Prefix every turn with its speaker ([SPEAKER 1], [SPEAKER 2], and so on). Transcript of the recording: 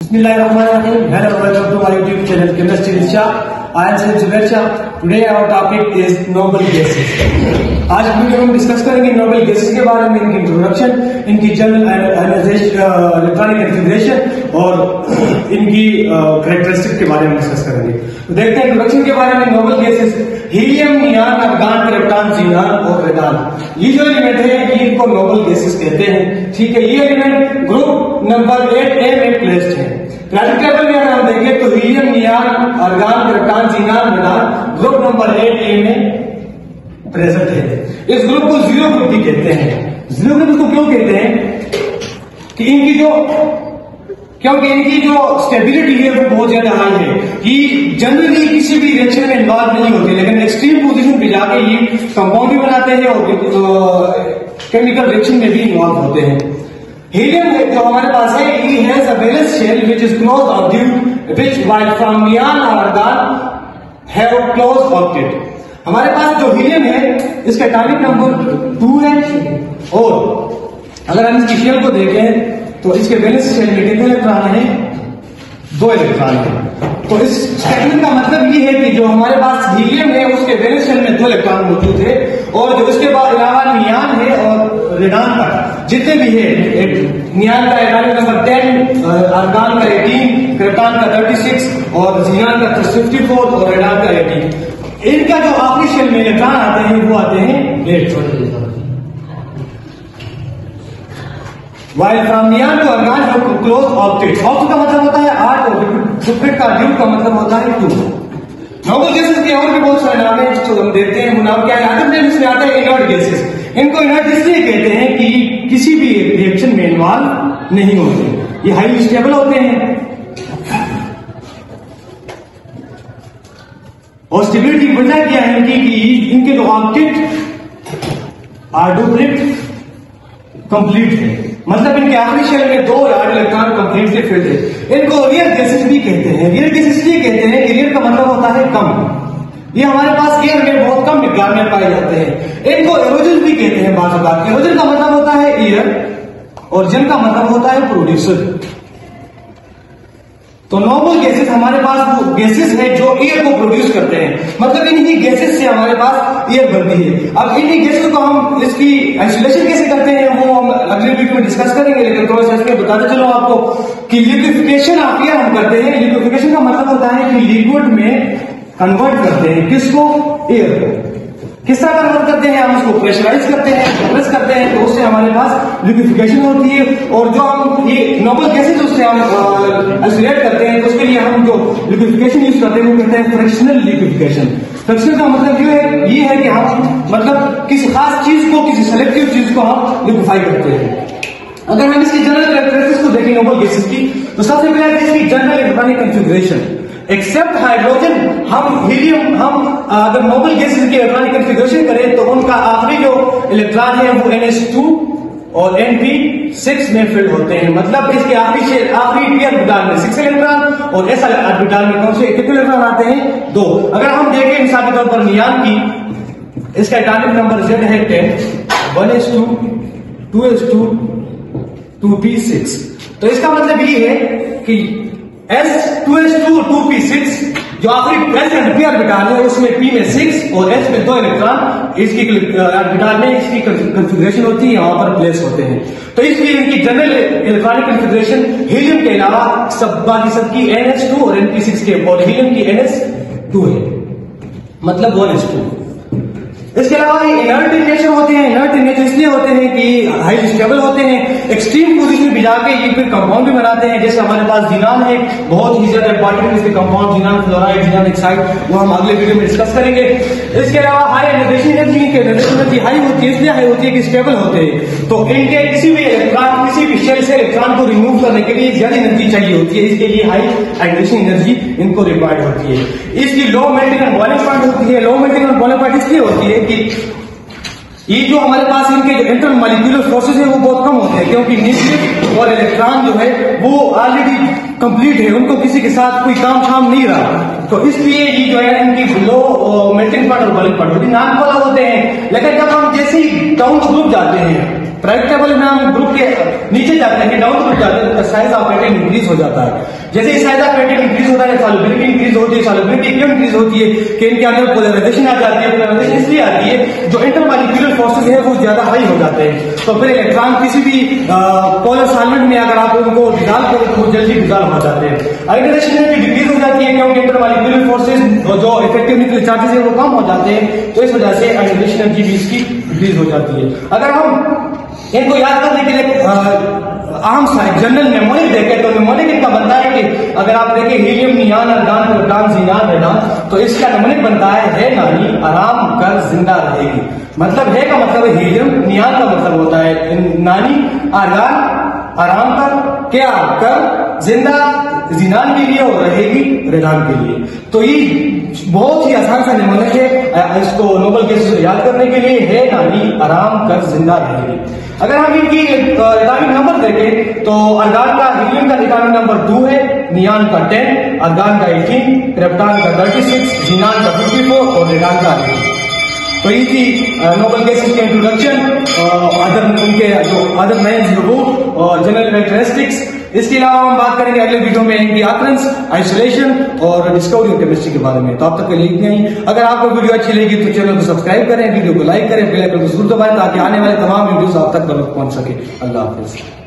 [SPEAKER 1] Bismillahirrahmanirrahim. Hello, welcome to my YouTube channel Chemistry with Shah. I am Syed Zubair Shah. Today our topic is noble gases. आज video में discuss करेंगे noble gases के बारे में, इनकी introduction, इनकी general electronic configuration और इनकी कैरेक्टरिस्टिक के बारे में डिस्कस करेंगे। तो देखते हैं इंट्रोडक्शन के बारे में। Noble gases helium, neon, argon, krypton, xenon और रेडान, ये जो एलिमेंट है ये इनको नोबल गैसेस कहते हैं। ठीक है, ये एलिमेंट ग्रुप नंबर 8A में प्लेस्ड है। पीरियोडिक टेबल में अगर हम देखें तो helium, neon, argon, krypton, xenon, radon group number 8A में प्रेजेंट है। इस ग्रुप को जीरो ग्रुप भी कहते हैं। जीरो ग्रुप को क्यों कहते हैं कि क्योंकि इनकी जो स्टेबिलिटी है वो बहुत ज्यादा हाई है, कि जनरली किसी भी रिएक्शन में इन्वॉल्व नहीं होते, लेकिन एक्सट्रीम पोजीशन पे जाके ये कंपाउंड भी बनाते हैं और केमिकल रिएक्शन में भी इन्वॉल्व होते हैं। हीलियम जो हमारे पास है, he has a valence shell which is close orbit which while from neon और आर्गन हैव क्लोज ऑर्बिट। हमारे पास जो हीलियम है इसका एटॉमिक नंबर 2 है, और अगर हम इसकी शेल को देखें तो इसके वैलेंस शेल में कितने इलेक्ट्रॉन है? 2 इलेक्ट्रॉन है। तो इस स्टेटमेंट का मतलब ये है कि जो हमारे पास हीलियम है उसके वैलेंस शेल में 2 इलेक्ट्रॉन मौजूद है, और जो इसके बाद अलावा नियान है और रेडान का जितने भी है, नियान का एटॉमिक नंबर 10, आर्गन का 18, क्रिप्टॉन का 36 और ज़ीनान का 54 और रेडान का 18। इनका जो आखिरी शेल में इलेक्ट्रॉन आते हैं वो आते हैं 8। While from neon to argon close octet. Octet का मतलब होता है 8 और डुप्लेट का ड्यूट का मतलब होता है 2। नोबल गैसेस के और भी बहुत सारे नाम हैं जो हम देखते हैं। नाम क्या है? आदम नेम इसमें आता है इनर्ट गैसेस। इनको इनर्ट इसलिए कहते हैं कि किसी भी रिएक्शन में इन्वॉल्व नहीं होते, ये हाईली स्टेबल होते हैं। और स्टेबिलिटी वजह क्या है कि इनके जो ऑप्टिट आर्डोप्लेट कंप्लीट है, मतलब इनके आखिरी शेल में 2 इलेक्ट्रॉन कंप्लीटली फिल्ड है। इनको रियल गैसेस भी कहते हैं। रियल गैसेस इसलिए कहते हैं कि रियल का मतलब होता है कम, ये हमारे पास एयर में बहुत कम मिकदार में पाए जाते हैं। इनको एरोजन भी कहते हैं। बात बात एरोजन का मतलब होता है एयर और जन का मतलब होता है प्रोड्यूसर। तो नोबल गैसेस हमारे पास वो गैसेस है जो एयर को प्रोड्यूस करते हैं, मतलब इन्हीं गैसेस से हमारे पास एयर बनती है। अब इन्हीं गैसेस को हम इसकी आइसोलेशन कैसे करते हैं वो हम अगले वीडियो में डिस्कस करेंगे, लेकिन थोड़ा सा इसमें बताते चलो आपको कि लिक्विफिकेशन आप एयर हम करते हैं। लिक्विफिकेशन का मतलब होता है कि लिक्विड में कन्वर्ट करते हैं। किसको? एयर को। किस तरह कन्वर्ट करते हैं? हम उसको प्रेशराइज करते हैं, कंप्रेस करते हैं, तो उससे हमारे पास लिक्विफिकेशन होती है। और जो हम ये नोबल गैसेस उससे हम आइसोलेट करते हैं, तो उसके लिए हम जो लिक्विफिकेशन यूज करते हैं वो कहते हैं फ्रैक्शनल लिक्विफिकेशन। फ्रैक्शनल का मतलब ये है कि हम मतलब किसी खास चीज को, किसी सेलेक्टिव चीज को हम लिक्विफाई करते हैं। अगर हम इसकी जनरल कैरेक्टरिस्टिक्स को देखें नोबल गैसेस की, तो सबसे पहले इसकी general electronic configuration. Except hydrogen, हम हीलियम, हम अगर नोबल गैसेस की इलेक्ट्रॉनिक कॉन्फ़िगरेशन करें तो उनका आखिरी जो इलेक्ट्रॉन है वो NH2 और NP6 में फिल्ड होते हैं। मतलब इसके आखिरी p ऑर्बिटल में 6 इलेक्ट्रॉन और s ऑर्बिटल में कौन से कितने इलेक्ट्रॉन आते हैं? 2। अगर हम देखें मिसाल के तौर पर नियान की, इसका एटॉमिक नंबर Z है 10, 1s2, 2s2, 2p6। तो इसका मतलब ये है कि S2s2 2p6 जो आखिरी p ऑर्बिटल है उसमें p में 6 और s में 2 इलेक्ट्रॉन इसकी ऑर्बिटल में इसकी कॉन्फ़िगरेशन होती है, यहां पर प्लेस होते हैं। तो इसलिए इनकी जनरल इलेक्ट्रॉनिक कॉन्फ़िगरेशन हीलियम के अलावा बाकी सबकी NH2 और NP6 के, और हीलियम की NH2 है, मतलब 1s2। इसके अलावा ये इनर्ट इन नेचर होते हैं। इनर्ट इन नेचर इसलिए होते हैं कि हाई स्टेबल होते हैं, एक्सट्रीम पोजीशन पे जाके ये फिर कंपाउंड भी बनाते हैं। जैसे हमारे पास ज़ीनान है, बहुत ही ज्यादा इंपॉर्टेंट इसके compound, xenon fluoride, xenon oxide, वो हम अगले वीडियो में डिस्कस करेंगे। इसके अलावा हाई रेडिएशन एनर्जी हाई होती है, इसलिए हाई होती है कि स्टेबल होते हैं। तो इनके किसी भी इलेक्ट्रॉन, किसी भी शेल से इलेक्ट्रॉन को रिमूव करने के लिए ज्यादा एनर्जी चाहिए होती है, इसके लिए हाई हाइड्रेशन एनर्जी इनको रिक्वायर्ड होती है। इसकी low melting and boiling point होती है। Low melting and boiling point इसलिए होती है कि ये जो हमारे पास इनके जो इंटर मॉलिक्यूलर फोर्सेस है वो बहुत कम होते हैं, क्योंकि न्यूक्लियस और इलेक्ट्रॉन जो है वो ऑलरेडी कंप्लीट है, उनको किसी के साथ कोई काम शाम नहीं रहा। तो इसलिए ये जो है इनकी लो मेल्टिंग पॉइंट और बॉइलिंग पॉइंट होती है, नॉन पोलर होते हैं। लेकिन जब हम जैसे ही डाउन ग्रुप जाते हैं प्रेडिक्टेबल में हम ग्रुप के नीचे जाते हैं, डाउन ग्रुप जाते हैं, तो साइज ऑफ एटम इंक्रीज हो जाता है। जैसे ही साइज ऑफ एटम इंक्रीज होता है, सॉल्युबिलिटी इंक्रीज होती है। सॉल्युबिलिटी क्यों इंक्रीज होती है कि इनके अंदर पोलराइजेशन आ जाती है। पोलराइजेशन इसलिए आती है जो इंटरमॉलिक्यूलर फोर्सेज है वो ज्यादा हाई हो जाते हैं। तो फिर इलेक्ट्रॉन किसी भी पोलर सॉल्वेंट में अगर आप उनको डिजॉल्व करो तो वो जल्दी डिजॉल्व हो जाते हैं। आयोनाइजेशन एनर्जी डिक्रीज हो जाती है क्योंकि इंटरमॉलिक्यूलर फोर्सेज जो इफेक्टिव न्यूक्लियर चार्जेस है वो कम हो जाते हैं, तो इस वजह से आयोनाइजेशन एनर्जी भी इसकी डिक्रीज हो जाती है। अगर हम इनको याद करने के लिए आम सा जनरल मेमोरिक देखें तो मेमोरिक इनका बनता है कि अगर आप देखें helium, neon, argon, proton, xenon, radon, तो इसका मेमोरिक बनता है नानी आराम कर जिंदा रहेगी। मतलब है का मतलब है हीलियम, नियान का मतलब होता है नानी, अर्गान आराम कर, क्या कर जिंदा, ज़ीनान के लिए और रहेगी रेडॉन के लिए। तो ये बहुत ही आसान सा निमोनिक है, इसको नोबल गैसेस याद करने के लिए है नानी आराम कर जिंदा रहेगी। अगर हम इनकी एटॉमिक नंबर देखें तो अर्गान का, हीलियम का एटॉमिक नंबर 2 है, नियान का 10, अर्गान का 18, क्रिप्टॉन का 36, ज़ीनान का 54 और रेडॉन का 18। तो ये थी नोबल गैसेस के इंट्रोडक्शन, उनके जो अदर नेम्स और जनरल कैरेक्टरिस्टिक्स। इसके अलावा हम बात करेंगे अगले वीडियो में इनकी ऑकरेंस, आइसोलेशन और डिस्कवरी ऑफ केमिस्ट्री के बारे में। तो अब तक के लिए इतना ही। अगर आपको वीडियो अच्छी लगी तो चैनल को सब्सक्राइब करें, वीडियो को लाइक करें, बेल आइकन को जरूर दबाएं ताकि आने वाले तमाम वीडियोस आप तक पहुंच सके। अल्लाह हाफिज।